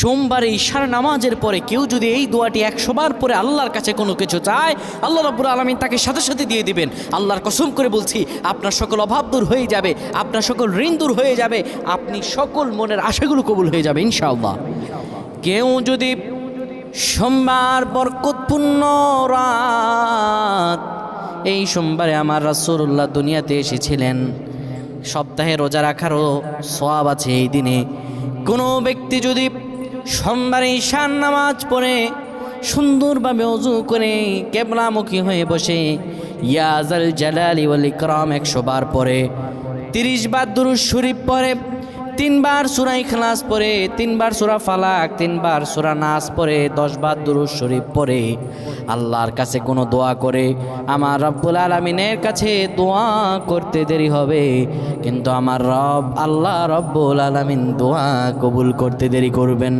সোমবারে ঈশার নামাজের পরে কেউ যদি এই দোয়াটি 100 বার পরে আল্লাহর কাছে কোনো কিছু চায়, আল্লাহ রাব্বুল আলামিন তাকে সাথে সাথে দিয়ে দিবেন। আল্লাহর কসম করে বলছি, আপনার সকল অভাব দূর হয়ে যাবে, আপনার সকল ঋণ দূর হয়ে যাবে, আপনি সকল মনের আশাগুলো কবুল হয়ে যাবে ইনশাআল্লাহ। কেউ যদি সোমবার বরকতপূর্ণ রাত, এই সোমবারে আমার রাসূলুল্লাহ দুনিয়াতে এসেছিলেন, সপ্তাহে রোজা রাখারও সওয়াব আছে এই দিনে। কোনো ব্যক্তি যদি সোমবারে ঈশার নামাজ পড়ে সুন্দরভাবে ওযু করে কিবলামুখী হয়ে বসে ইয়া যাল জালালি ওয়াল ইকরাম 100 বার পড়ে, 30 বার দুরূদ শরীফ পড়ে, 3 বার সূরা ইখলাস পড়ে, 3 বার সূরা ফালাক, 3 বার সূরা নাস পড়ে, 10 বার দুরূদ শরীফ পড়ে, আল্লাহর কাছে কোনো দোয়া করে, আমার রব্বুল আলামিনের কাছে দোয়া করতে দেরি হবে, কিন্তু আমার রব আল্লাহ রব্বুল আলামিন দোয়া কবুল করতে দেরি করবেন।